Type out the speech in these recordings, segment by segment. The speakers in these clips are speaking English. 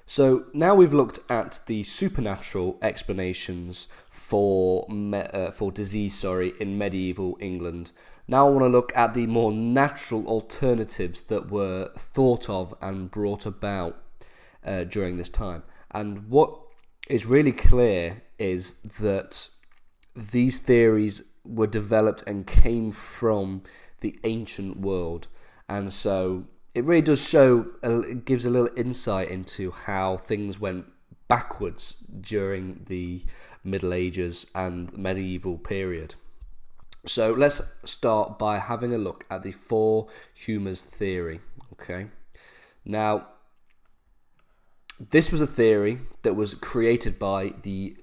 So now we've looked at the supernatural explanations for disease, in medieval England. Now I want to look at the more natural alternatives that were thought of and brought about during this time. And what is really clear is that these theories were developed and came from the ancient world, and so it really does show, it gives a little insight into how things went backwards during the Middle Ages and medieval period. So let's start by having a look at the four humours theory. Okay, now this was a theory that was created by the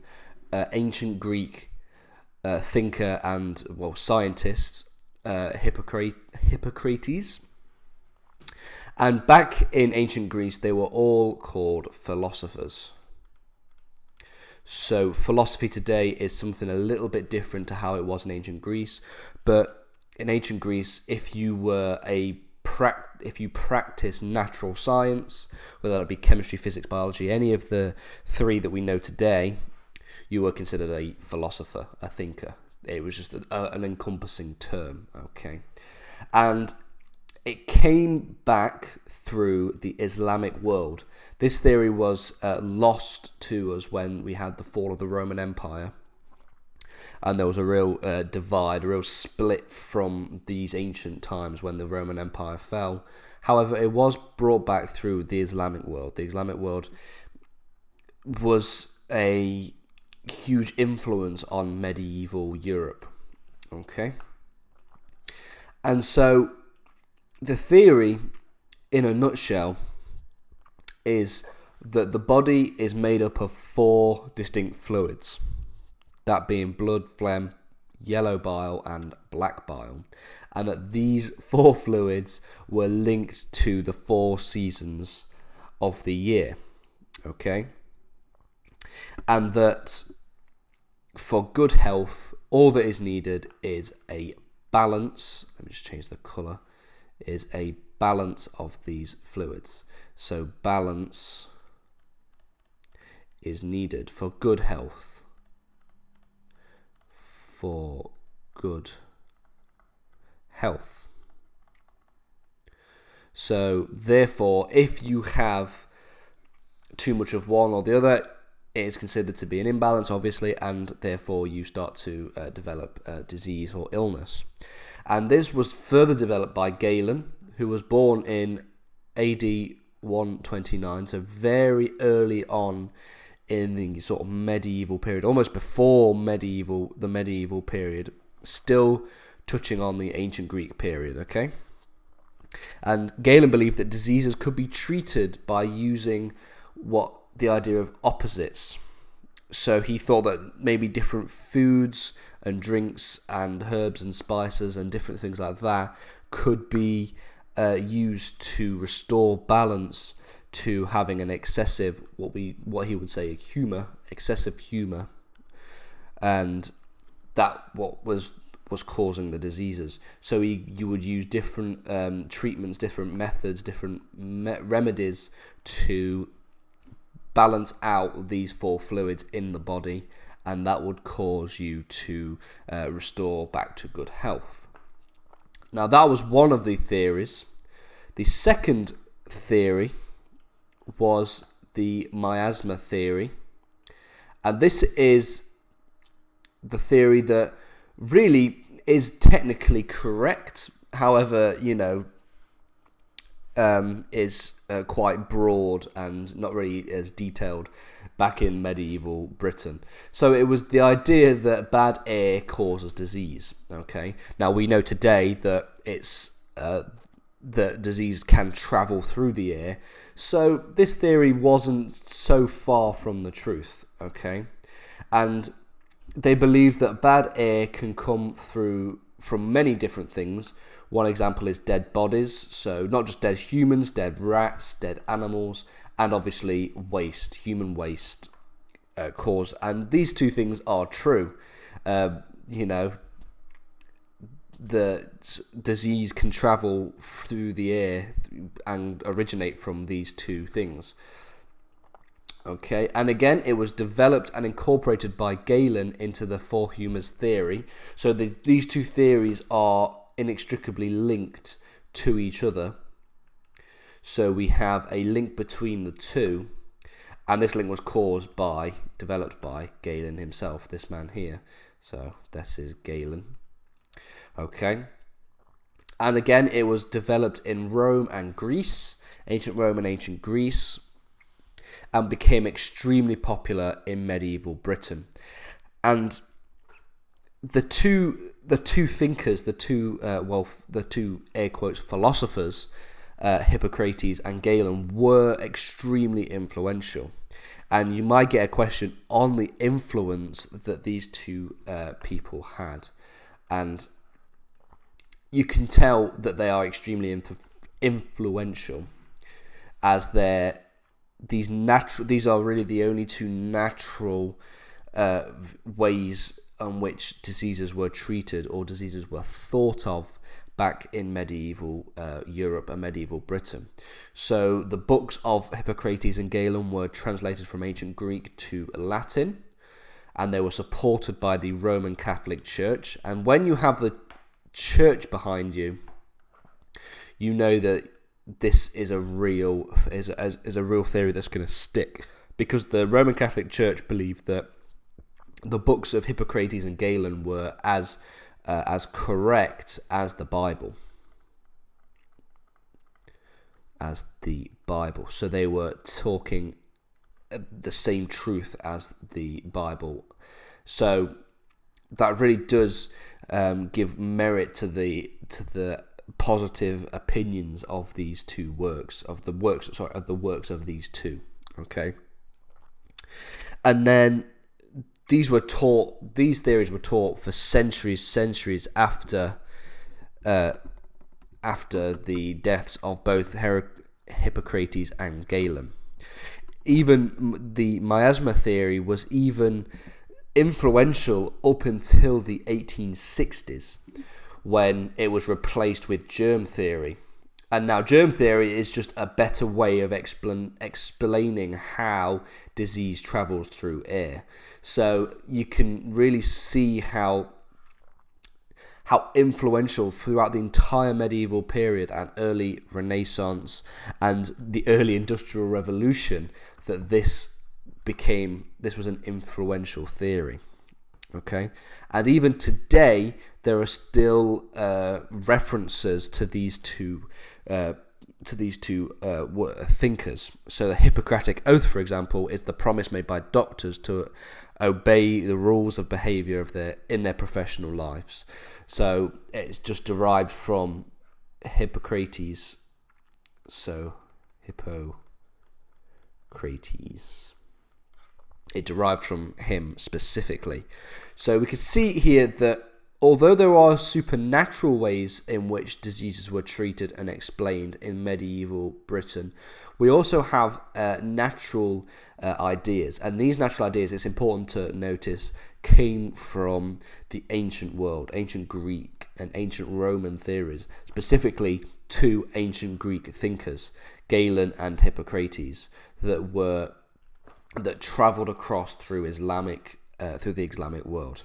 ancient Greek thinker and scientist Hippocrates. And back in ancient Greece, they were all called philosophers. So philosophy today is something a little bit different to how it was in ancient Greece. But in ancient Greece, if you practice natural science, whether that be chemistry, physics, biology, any of the three that we know today, you were considered a philosopher, a thinker. It was just an encompassing term, okay? And it came back through the Islamic world. This theory was lost to us when we had the fall of the Roman Empire, and there was a real divide, a real split from these ancient times when the Roman Empire fell. However, it was brought back through the Islamic world. The Islamic world was a huge influence on medieval Europe, okay? And so the theory, in a nutshell, is that the body is made up of four distinct fluids, that being blood, phlegm, yellow bile, and black bile, and that these four fluids were linked to the four seasons of the year, okay? And that for good health, all that is needed is a balance. Let me just change the colour. Is a balance of these fluids. So balance is needed for good health. For good health. So therefore, if you have too much of one or the other, it is considered to be an imbalance, obviously, and therefore you start to develop disease or illness. And this was further developed by Galen, who was born in AD 129, so very early on in the sort of medieval period, almost before the medieval period, still touching on the ancient Greek period, okay? And Galen believed that diseases could be treated by using the idea of opposites. So he thought that maybe different foods and drinks and herbs and spices and different things like that could be used to restore balance to having an excessive, what he would say, excessive humour, and that what was causing the diseases. So you would use different treatments, different methods, different remedies to balance out these four fluids in the body, and that would cause you to restore back to good health. Now that was one of the theories. The second theory was the miasma theory, and this is the theory that really is technically correct, however, is quite broad and not really as detailed back in medieval Britain. So it was the idea that bad air causes disease. Okay, now we know today that it's that disease can travel through the air. So this theory wasn't so far from the truth. Okay, and they believe that bad air can come through from many different things. One example is dead bodies, so not just dead humans, dead rats, dead animals, and obviously waste, human waste cause. And these two things are true. The disease can travel through the air and originate from these two things. Okay, and again, it was developed and incorporated by Galen into the four humours theory. So these two theories are inextricably linked to each other. So we have a link between the two, and this link was developed by Galen himself, this man here. So this is Galen. Okay. And again, it was developed in Rome and Greece, ancient Rome and ancient Greece, and became extremely popular in medieval Britain. And the two thinkers, the two air quotes philosophers, Hippocrates and Galen, were extremely influential. And you might get a question on the influence that these two people had. And you can tell that they are extremely influential, as these are really the only two natural ways in which diseases were treated or diseases were thought of back in medieval Europe and medieval Britain. So the books of Hippocrates and Galen were translated from ancient Greek to Latin, and they were supported by the Roman Catholic Church. And when you have the church behind you, you know that this is a real theory that's going to stick, because the Roman Catholic Church believed that the books of Hippocrates and Galen were as correct as the Bible. So they were talking the same truth as the Bible. So that really does give merit to the positive opinions of these two works, of the works of these two. Okay, and then these theories were taught for centuries after the deaths of both Hippocrates and Galen. Even the miasma theory was even influential up until the 1860s, when it was replaced with germ theory. And now germ theory is just a better way of explaining how disease travels through air. So you can really see how influential throughout the entire medieval period and early Renaissance and the early Industrial Revolution that this was an influential theory. Okay, and even today there are still references to these two thinkers. So the Hippocratic Oath, for example, is the promise made by doctors to obey the rules of behaviour in their professional lives. So it's just derived from Hippocrates. So Hippocrates. It derived from him specifically. So we can see here that although there are supernatural ways in which diseases were treated and explained in medieval Britain, we also have natural ideas. And these natural ideas, it's important to notice, came from the ancient world, ancient Greek and ancient Roman theories, specifically two ancient Greek thinkers, Galen and Hippocrates, that travelled across through the Islamic world.